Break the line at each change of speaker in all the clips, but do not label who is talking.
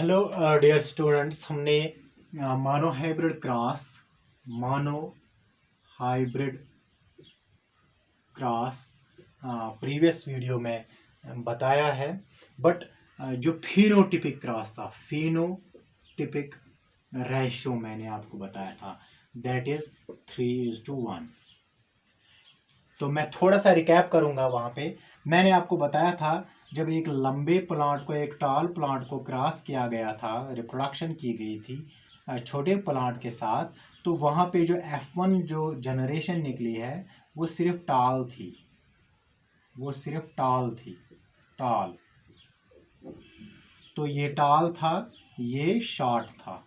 Hello dear students, हमने मानो hybrid cross previous video में बताया है। बट जो फिनोटिपिक क्रॉस था, फिनोटिपिक रेशो मैंने आपको बताया था, दैट इज 3:1। तो मैं थोड़ा सा रिकैप करूंगा। वहां पे मैंने आपको बताया था, जब एक लंबे प्लांट को एक टॉल प्लांट को क्रॉस किया गया था, रिप्रोडक्शन की गई थी छोटे प्लांट के साथ, तो वहां पे जो F1 जो जनरेशन निकली है वो सिर्फ टाल थी, टाल। तो ये टाल था, ये शॉर्ट था।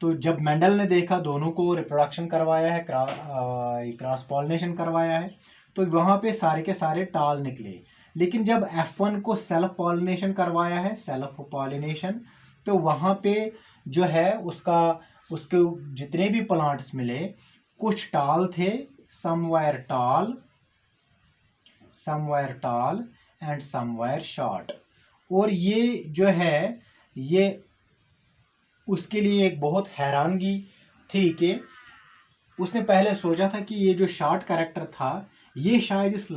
तो जब मेंडल ने देखा, दोनों को रिप्रोडक्शन करवाया है, क्रॉस पॉलिनेशन करवाया है, तो वहां पे सारे के सारे टाल निकले। लेकिन जब F1 को सेल्फ पॉलिनेशन करवाया है, सेल्फ पॉलिनेशन, तो वहां पे जो है उसके जितने भी प्लांट्स मिले, कुछ टाल थे, समवेयर टाल एंड समवेयर शॉर्ट। और ये जो है, ये उसके लिए एक बहुत हैरानगी थी कि उसने पहले सोचा था कि ये जो शॉर्ट कैरेक्टर था, ये शायद इस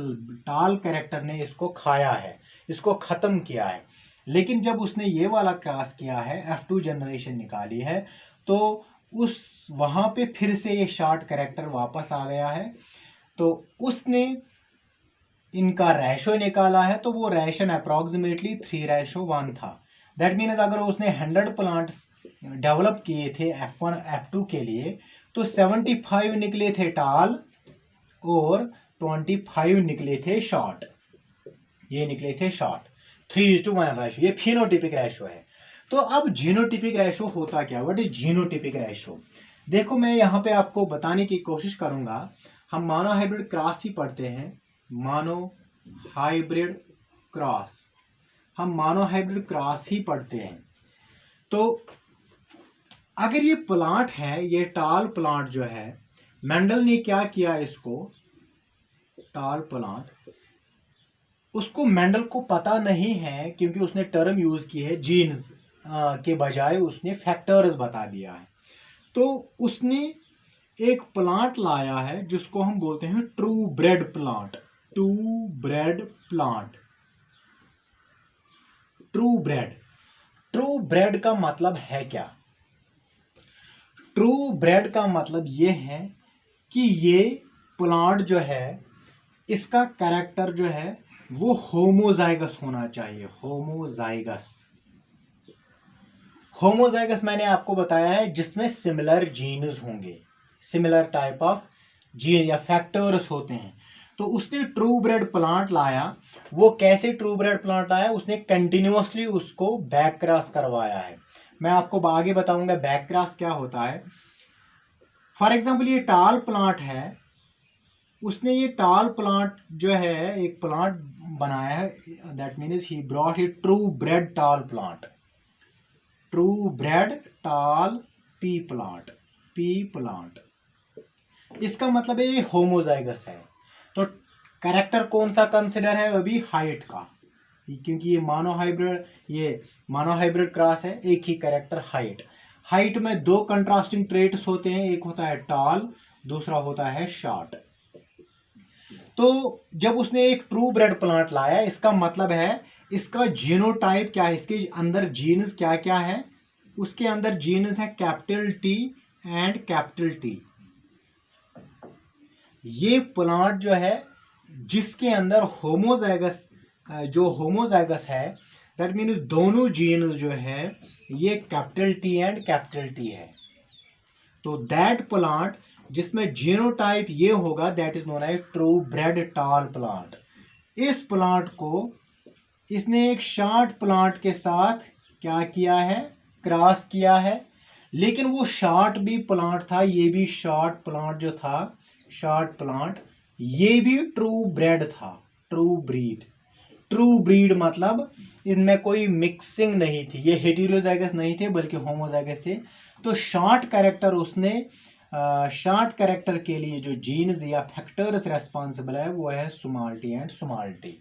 टाल कैरेक्टर ने इसको खाया है, इसको ख़त्म किया है। लेकिन जब उसने ये वाला क्रॉस किया है, F2 जनरेशन निकाली है, तो उस वहाँ पे फिर से ये शॉर्ट कैरेक्टर वापस आ गया है। तो उसने इनका रेशो निकाला है, तो वो रेशन अप्रॉक्सीमेटली 3:1 था। दैट मीन्स अगर उसने 100 प्लांट्स डेवलप किए थे F1 F2 के लिए, तो 75 निकले थे टाल और 25 निकले थे शॉर्ट। ये निकले थे शॉर्ट। 3:1 रेशो, ये फिनोटिपिक रेशो है। तो अब जीनोटिपिक रेशो होता क्या? What is genotypic ratio? देखो, मैं यहाँ पे आपको बताने की कोशिश करूंगा। हम मानो हाइब्रिड क्रॉस ही पढ़ते हैं, मानो हाइब्रिड क्रॉस, हम मानो हाइब्रिड क्रॉस ही पढ़ते हैं। तो अगर ये प्लांट है, ये टाल प्लांट जो है, मेंडल ने क्या किया, इसको टाल प्लांट, उसको मेंडल को पता नहीं है, क्योंकि उसने टर्म यूज की है जीन्स के बजाय उसने फैक्टर्स बता दिया है। तो उसने एक प्लांट लाया है जिसको हम बोलते हैं true bread plant. True bread का मतलब है क्या? ट्रू ब्रेड का मतलब ये है कि ये प्लांट जो है, इसका कैरेक्टर जो है वो होमोजाइगस होना चाहिए। होमोजाइगस मैंने आपको बताया है, जिसमें सिमिलर जीन्स होंगे, सिमिलर टाइप ऑफ जीन या फैक्टर्स होते हैं। तो उसने ट्रू ब्रेड प्लांट लाया। वो कैसे ट्रू ब्रेड प्लांट लाया? उसने कंटिन्यूअसली उसको बैक क्रॉस करवाया है। मैं आपको आगे बताऊंगा बैक क्रॉस क्या होता है। फॉर एग्जाम्पल, ये टाल प्लांट है, उसने ये टाल प्लांट जो है एक प्लांट बनाया है, that means he brought he true bred tall plant, P plant. इसका मतलब है ये होमोजाइगस है। तो कैरेक्टर कौन सा कंसिडर है? अभी हाइट का, क्योंकि ये मानो हाइब्रिड क्रॉस है, एक ही कैरेक्टर हाइट में दो कंट्रास्टिंग ट्रेट्स होते हैं, एक होता है टाल, दूसरा होता है शॉर्ट। तो जब उसने एक ट्रू ब्रेड प्लांट लाया, इसका मतलब है इसका जीनोटाइप क्या है, इसके अंदर जीन्स क्या क्या है? उसके अंदर जीन्स है capital T and capital T। ये प्लांट जो है जिसके अंदर होमोजाइगस है, दैट मीन्स दोनों जीन्स जो है ये capital T and capital T है। तो दैट प्लांट जिसमें जीनोटाइप ये होगा, that is known as true bred tall plant. इस प्लांट को इसने एक शॉर्ट प्लांट के साथ क्या किया है? क्रॉस किया है। लेकिन वो शॉर्ट भी प्लांट था, ये भी शॉर्ट प्लांट जो था, शॉर्ट प्लांट, ये भी ट्रू ब्रेड था, ट्रू ब्रीड मतलब इनमें कोई मिक्सिंग नहीं थी, ये हेटेरोजाइगस नहीं थे बल्कि होमोजाइगस थे। तो शॉर्ट कैरेक्टर के लिए जो जीन्स या फैक्टर्स रेस्पॉन्सिबल है वो है small T and small T.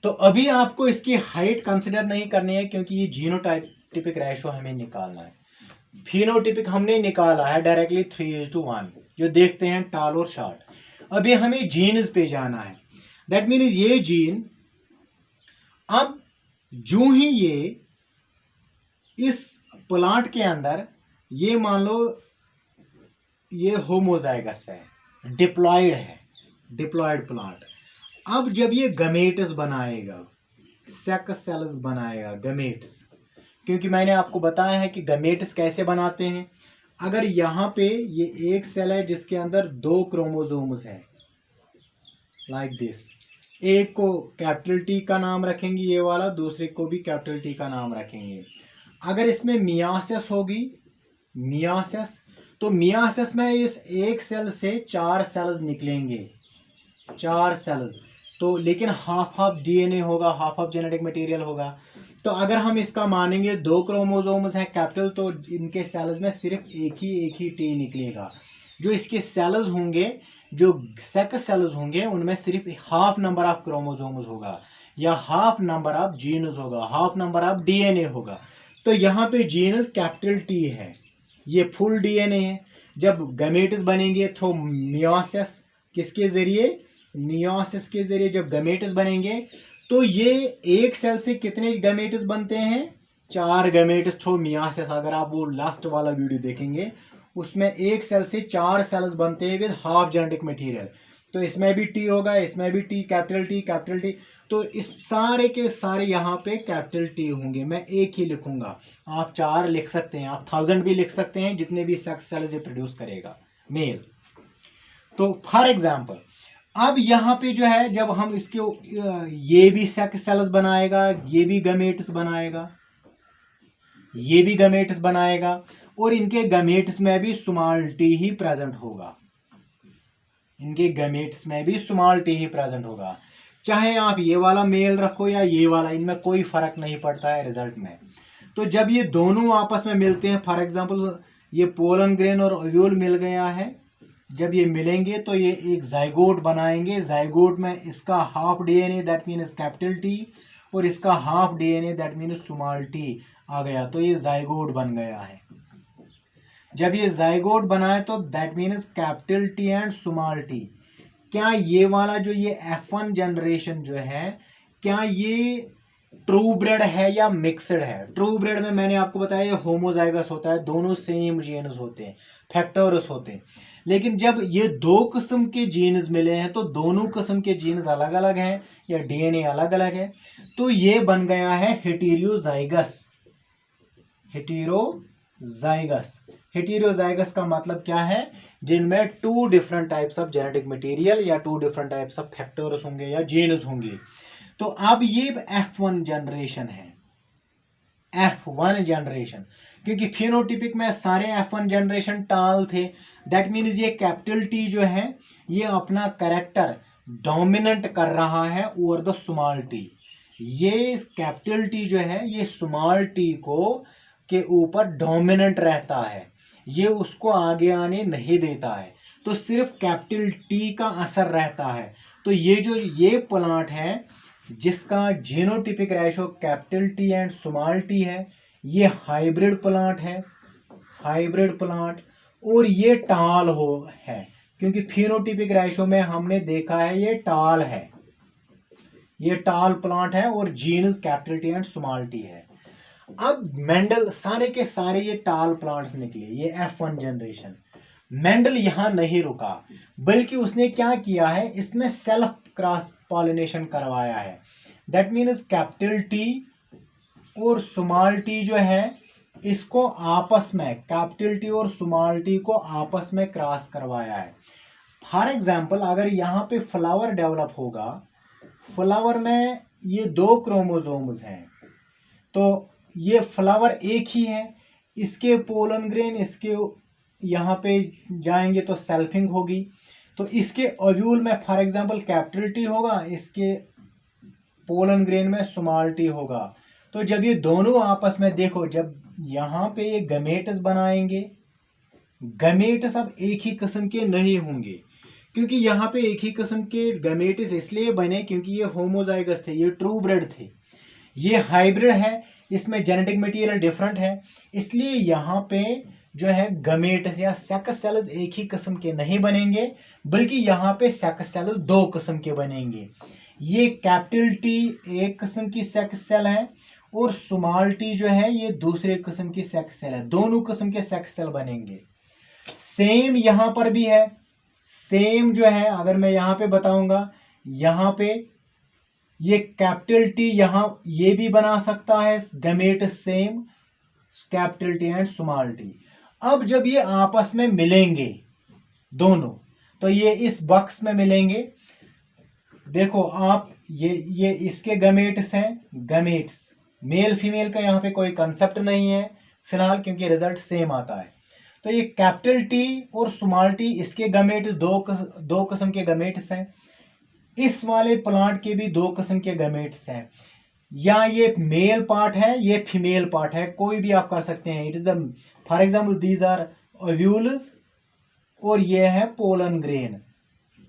तो अभी आपको इसकी हाइट कंसिडर नहीं करनी है क्योंकि ये जीनोटाइपिक रेशो हमें निकालना है। फिनोटिपिक हमने निकाला है डायरेक्टली 3:1 जो देखते हैं टाल और शॉर्ट। अभी हमें जीन्स पे जाना है। दैट मीन्स ये जीन अब जो ही ये इस प्लांट के अंदर, ये मान लो ये होमोजाइगस है, डिप्लॉयड है, डिप्लॉयड प्लांट। अब जब ये गमेट्स बनाएगा, सेक्स सेल्स बनाएगा, गमेट्स, क्योंकि मैंने आपको बताया है कि गमेट्स कैसे बनाते हैं। अगर यहाँ पे ये एक सेल है जिसके अंदर 2 क्रोमोसोम्स है, लाइक दिस, एक को कैपिटल टी का नाम रखेंगे ये वाला, दूसरे को भी कैपिटल टी का नाम रखेंगे। अगर इसमें मियासिस होगी, मियासिस, तो मियासिस में इस एक सेल से 4 सेल्स निकलेंगे, 4 सेल्स। तो लेकिन हाफ हाफ डीएनए होगा, हाफ हाफ जेनेटिक मटेरियल होगा। तो अगर हम इसका मानेंगे 2 क्रोमोसोम्स हैं कैपिटल, तो इनके सेल्स में सिर्फ एक ही टी निकलेगा। जो इसके सेल्स होंगे, जो सेक्स सेल्स होंगे, उनमें सिर्फ हाफ नंबर ऑफ क्रोमोसोम्स होगा या हाफ नंबर ऑफ जीन्स होगा, हाफ नंबर ऑफ डीएनए होगा। तो यहाँ पे जीन्स कैपिटल टी है, ये फुल डीएनए है। जब गमेट्स बनेंगे तो मियोसिस किसके जरिए, मियोसिस के जरिए जब गमेट्स बनेंगे तो ये एक सेल से कितने गमेट्स बनते हैं, 4 गमेट्स थ्रू मियोसिस। अगर आप वो लास्ट वाला वीडियो देखेंगे उसमें एक सेल से 4 सेल्स बनते हैं विद हाफ जेनेटिक मटेरियल। तो इसमें भी टी होगा, इसमें भी T, capital T, capital T. तो इस सारे के सारे यहाँ पे कैपिटल टी होंगे। मैं एक ही लिखूंगा, आप 4 लिख सकते हैं, आप 1000 भी लिख सकते हैं, जितने भी सेक्स सेल्स ये प्रोड्यूस करेगा मेल। तो फॉर एग्जाम्पल अब यहाँ पे जो है, जब हम इसके ये भी सेक्स सेल्स बनाएगा, ये भी गमेट्स बनाएगा, ये भी गमेट्स बनाएगा, और इनके गमेट्स में भी स्मॉल टी ही प्रेजेंट होगा, इनके गमेट्स में भी स्मॉल टी ही प्रेजेंट होगा। चाहे आप ये वाला मेल रखो या ये वाला, इनमें कोई फर्क नहीं पड़ता है रिजल्ट में। तो जब ये दोनों आपस में मिलते हैं, फॉर एग्जांपल ये पोलन ग्रेन और ओव्यूल मिल गया है, जब ये मिलेंगे तो ये एक जाइगोट बनाएंगे। जाइगोट में इसका half DNA that means capital T और इसका half DNA that means small T आ गया, तो ये जाइगोट बन गया है। जब ये जाइगोट बनाए तो that means capital T and small T. क्या ये वाला जो ये F1 जनरेशन जो है, क्या ये ट्रू ब्रेड है या मिक्सड है? ट्रू ब्रेड में मैंने आपको बताया ये होमोजाइगस होता है, दोनों सेम जीन्स होते हैं, फैक्टर्स होते हैं। लेकिन जब ये 2 किस्म के जीन्स मिले हैं तो दोनों किस्म के जीन्स अलग अलग हैं या डीएनए अलग अलग है, तो ये बन गया है हेटेरोजाइगस। हेटेरोजाइगस, हेटेरोजाइगस का मतलब क्या है, जिनमें 2 different types of genetic material या 2 डिफरेंट टाइप्स ऑफ फैक्टर्स होंगे या जीन्स होंगे। तो अब ये F1 जनरेशन है, F1 जनरेशन, क्योंकि फिनोटिपिक में सारे F1 जनरेशन टाल थे। दैट मीन्स ये कैपिटल टी जो है ये अपना कैरेक्टर डोमिनेंट कर रहा है ओवर द स्मॉल टी। ये कैपिटल टी जो है ये स्मॉल टी को के ऊपर डोमिनेंट रहता है, ये उसको आगे आने नहीं देता है, तो सिर्फ कैपिटल टी का असर रहता है। तो ये जो ये प्लांट है जिसका genotypic ratio capital T and small T है, ये हाइब्रिड प्लांट है, हाइब्रिड प्लांट, और ये टाल हो है, क्योंकि फिनोटिपिक रेशो में हमने देखा है ये टाल है, ये टाल प्लांट है और genes capital T and small T है। अब मेंडल सारे के सारे ये टाल प्लांट्स निकले, ये F1 जनरेशन। मेंडल यहां नहीं रुका, बल्कि उसने क्या किया है, इसमें सेल्फ क्रॉस पॉलिनेशन करवाया है। दैट मीन्स कैपिटल टी और स्मॉल टी जो है इसको आपस में, कैपिटल टी और स्मॉल टी को आपस में क्रॉस करवाया है। फॉर एग्जाम्पल अगर यहाँ पे फ्लावर डेवलप होगा, फ्लावर में ये 2 क्रोमोसोम्स हैं, तो ये फ्लावर एक ही है, इसके पोलन ग्रेन इसके यहाँ पे जाएंगे तो सेल्फिंग होगी, तो इसके ओव्यूल में फॉर एग्जांपल कैपिटल टी होगा, इसके पोलन ग्रेन में स्मॉल टी होगा। तो जब ये दोनों आपस में, देखो जब यहाँ पे ये गमेट्स बनाएंगे, गमेट्स अब एक ही किस्म के नहीं होंगे, क्योंकि यहाँ पे एक ही किस्म के गमेट्स इसलिए बने क्योंकि ये होमोजाइगस थे, ये ट्रू ब्रेड थे। ये हाइब्रिड है, इसमें जेनेटिक मटेरियल डिफरेंट है, इसलिए यहाँ पे जो है गमेट्स या सेक्स सेल्स एक ही किस्म के नहीं बनेंगे, बल्कि यहाँ पे सेक्स सेल्स दो किस्म के बनेंगे। ये कैपिटल टी एक किस्म की सेक्स सेल है और स्मॉल टी जो है ये दूसरे किस्म की सेक्स सेल है, दोनों किस्म के सेक्स सेल बनेंगे। सेम यहाँ पर भी है, सेम जो है अगर मैं यहाँ पे बताऊंगा, यहाँ पे ये कैपिटल टी यहाँ ये भी बना सकता है gamete same capital T and small T. अब जब ये आपस में मिलेंगे दोनों, तो ये इस बॉक्स में मिलेंगे। देखो आप ये इसके गमेट्स हैं, गमेट्स मेल फीमेल का यहाँ पे कोई कंसेप्ट नहीं है फिलहाल, क्योंकि रिजल्ट सेम आता है। तो ये कैपिटल टी और स्मॉल टी इसके गमेट्स दो किस्म के गमेट्स हैं। इस वाले प्लांट के भी दो किस्म के गमेट्स हैं, या ये मेल पार्ट है ये फीमेल पार्ट है, कोई भी आप कर सकते हैं। It is the for example these are ovules और ये है पोलन ग्रेन,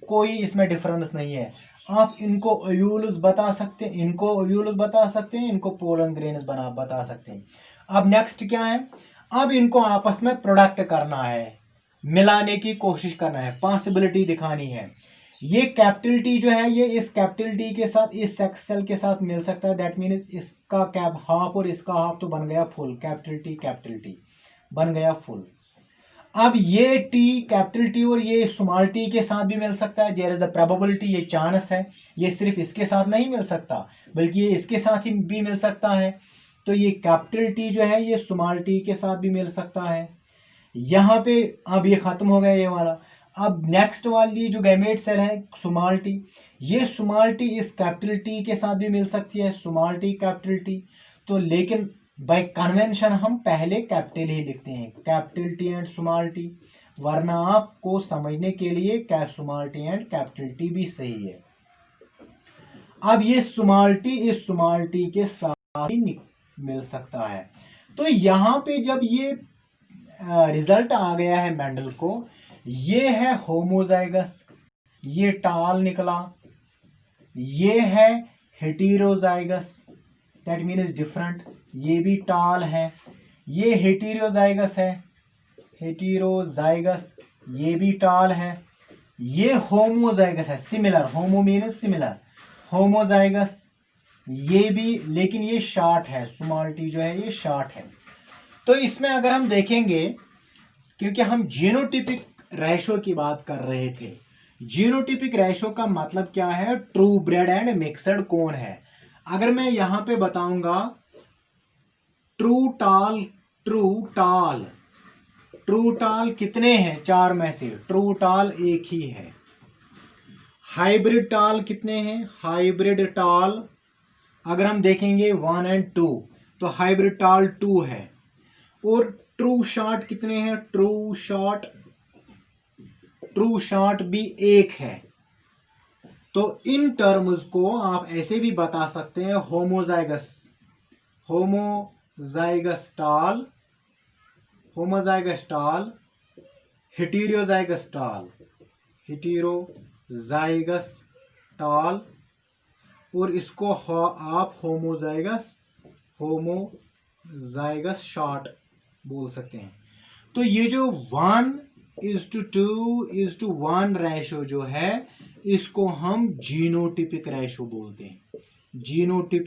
कोई इसमें डिफरेंस नहीं है। आप इनको ओव्यूल्स बता सकते हैं, इनको ओव्यूल्स बता सकते हैं, इनको पोलन ग्रेन्स बता सकते हैं। अब नेक्स्ट क्या है, अब इनको आपस में प्रोडक्ट करना है, मिलाने की कोशिश करना है, पॉसिबिलिटी दिखानी है। ये कैपिटल टी जो है ये इस कैपिटल टी के साथ इस सेक्स सेल के साथ मिल सकता है, दैट मीन्स इसका कैप हाफ और इसका हाफ तो बन गया फुल, कैपिटल टी बन गया फुल। अब ये टी कैपिटल टी और ये स्मॉल टी के साथ भी मिल सकता है, देयर इज द प्रोबेबिलिटी, ये चांस है। ये सिर्फ इसके साथ नहीं मिल सकता बल्कि ये इसके साथ ही भी मिल सकता है। तो ये कैपिटल टी जो है ये स्मॉल टी के साथ भी मिल सकता है। यहाँ पे अब ये खत्म हो गया ये वाला। अब नेक्स्ट वाली जो गैमेट सेल है स्मॉल टी, ये स्मॉल टी इस कैपिटल टी के साथ भी मिल सकती है, स्मॉल टी कैपिटल टी। तो लेकिन बाय कन्वेंशन हम पहले कैपिटल ही लिखते हैं, capital T and small T, वरना आपको समझने के लिए small T and capital T भी सही है। अब ये स्मॉल टी इस स्मॉल टी के साथ ही मिल सकता है। तो यहाँ पे जब ये रिजल्ट आ गया है मेंडल को, ये है होमोजाइगस, ये टाल निकला, ये है हेटेरोजाइगस दैट मीन्स डिफरेंट, ये भी टाल है, ये हेटेरोजाइगस है, हेटेरोजाइगस ये भी टाल है, ये होमोजाइगस है, सिमिलर, होमो मीन्स सिमिलर, होमोजाइगस ये भी, लेकिन ये शॉर्ट है, स्मॉल टी जो है ये शॉर्ट है। तो इसमें अगर हम देखेंगे, क्योंकि हम जीनोटिपिक रेशो की बात कर रहे थे, जीनोटिपिक रेशो का मतलब क्या है, ट्रू ब्रेड एंड मिक्सड कौन है। अगर मैं यहां पे बताऊंगा ट्रू टाल कितने हैं, चार में से ट्रू टाल एक ही है। हाइब्रिड टाल कितने हैं, हाइब्रिड टाल अगर हम देखेंगे 1 और 2, तो हाइब्रिड टाल 2 है। और ट्रू शॉर्ट कितने हैं, ट्रू शॉर्ट भी एक है। तो इन टर्म्स को आप ऐसे भी बता सकते हैं, होमोजाइगस टाल, हेटेरोजाइगस टाल, और इसको आप होमोजाइगस शॉर्ट बोल सकते हैं। तो ये जो 1:2:1 रेशो जो है, इसको हम जीनोटिपिक रेशो बोलते हैं। जीनोटिपिक